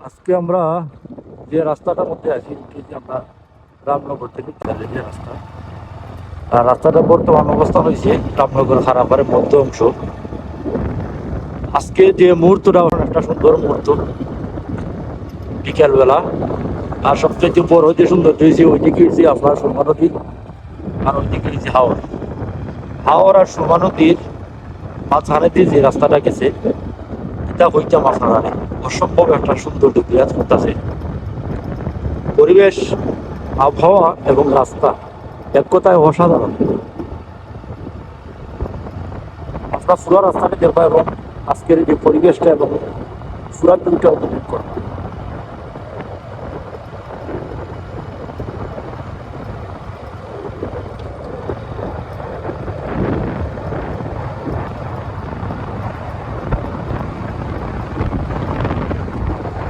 আজকে আমরা যে রাস্তাটার মধ্যে আছি এটি যে আমরা রামনগর থেকে চলে যে রাস্তা, আর রাস্তাটা বর্তমান অবস্থান হয়েছে রামনগর খারাপাড়ের মধ্য অংশ। আজকে যে মুহূর্তটা একটা সুন্দর মুহূর্ত বিকেলবেলা। আর সবচেয়ে বড় যে সৌন্দর্য হয়েছে ওইদিকে হয়েছে আপনার সুরমা নদী, আর ওইদিকে হয়েছে হাওর। হাওর আর সুরমা নদীর মাঝখানে দিয়ে যে রাস্তাটা গেছে এটা হইতাম আপনারা অসম্ভব একটা সৌন্দর্য বিরাজ করতেছে। পরিবেশ, আবহাওয়া এবং রাস্তা এক কথায় অসাধারণ। আপনার পুরো রাস্তাটা দেখবা এবং আজকের যে পরিবেশটা এবং পুরা দুইটা উপভোগ করবা।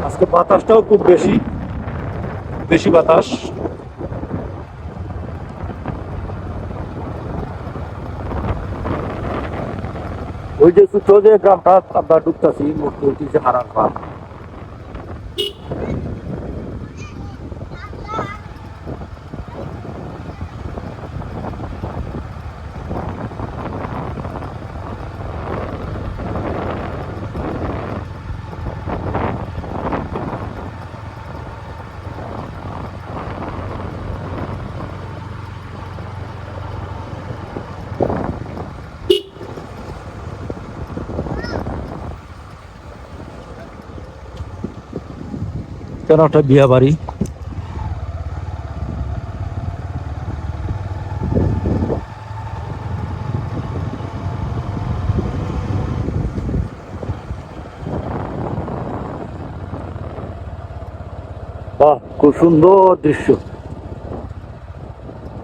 আজকে বাতাসটাও খুব বেশি বেশি বাতাস। ওই যে ছোট যে গ্রামটা আমরা ঢুকতেছি মূর্তি যে হারান পা। কেন একটা বিয়া বাড়ি। বাহ, খুব সুন্দর দৃশ্য।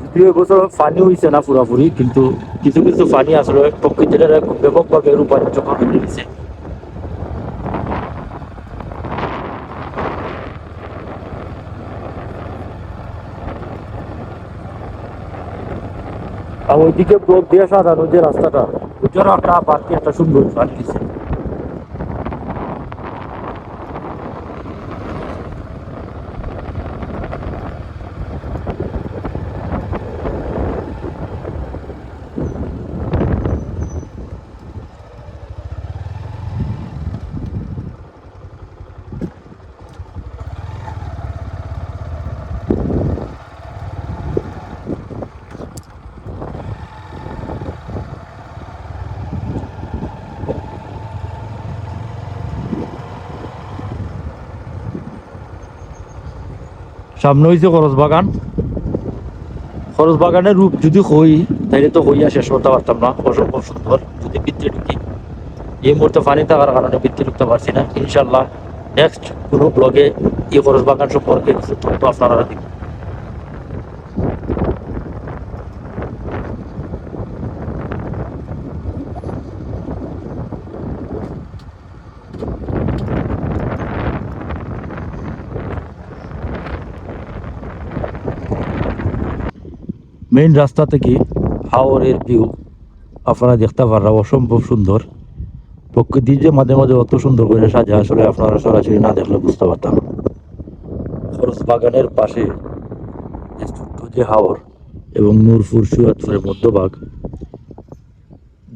যদিও এবছর পানি হয়েছে না পুরাপুরি, কিন্তু কিছু কিছু পানি আসলে প্রকৃতির ব্যাপকভাবে রূপান্তর করে দিয়েছে। আর ওইদিকে ব্লক দিয়ে সাজানো যে রাস্তাটা, ওইটারও একটা বাড়তি একটা সুন্দর পানি দিচ্ছে। সামনে হয়েছে খরচ বাগান। খরচ বাগানের রূপ যদি হই তাইলে তো হইয়া শেষ করতে পারতাম না। অসম্ভব সুন্দর। যদি বৃত্তি ঢুকি, এই মুহূর্তে পানি থাকার কারণে বৃত্তি ঢুকতে পারছি না। ইনশাল্লাহ নেক্সট কোনো ব্লগে এই খরচ বাগান সম্পর্কে কিছু তথ্য আপনারা দিন। মেইন রাস্তা থেকে হাওরের ভিউ আপনারা দেখতে পাররা অসম্ভব সুন্দর। প্রকৃতি যে মাঝে মাঝে অত সুন্দর করে সাজা, আসলে আপনারা সরাসরি না দেখলে বুঝতে পারতাম। খরচ বাগানের পাশে যে ছোট্ট যে হাওর এবং নূরপুর সুরাতপুরের মধ্যভাগ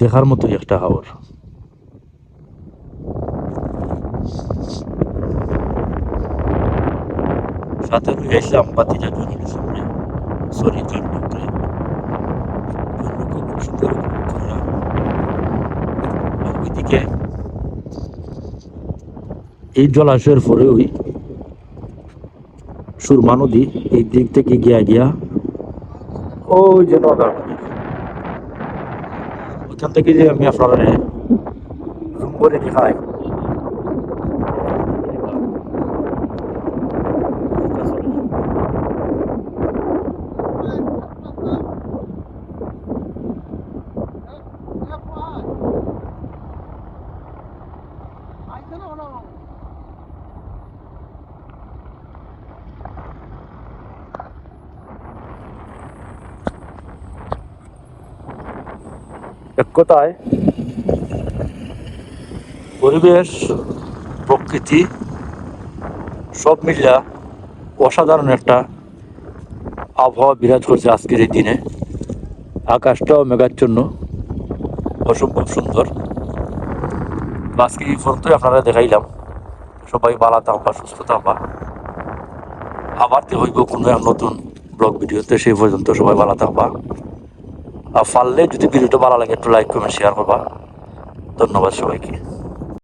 দেখার মতোই একটা হাওর। সাথে রয়ে আসলাম বাতিজা জমির সামনে, সরি জন্মগ্রে খুব সুন্দর উপভোগ করলাম। আর ওইদিকে এই জলাশয়ের পরে ওই সুরমা নদী, এই দিক থেকে গিয়া গিয়া ওই যে নদা নদী, ওইখান থেকে যে আমি আপনারা জুম করে দেখাই। এক কথায় পরিবেশ, প্রকৃতি সব মিলিয়া অসাধারণ একটা আবহাওয়া বিরাজ করছে আজকের এই দিনে। আকাশটাও মেঘাচ্ছন্ন, অসম্ভব সুন্দর। আজকে এই পর্যন্তই আপনারা দেখাইলাম। সবাই ভালো থাকবা, সুস্থ থাকবা। আবার হইব কোনো এক নতুন ব্লগ ভিডিওতে। সেই পর্যন্ত সবাই ভালো থাকবা। আর পারলে যদি ভিডিওটা ভালো লাগে একটু লাইক কমেন্ট শেয়ার করবা। ধন্যবাদ সবাইকে।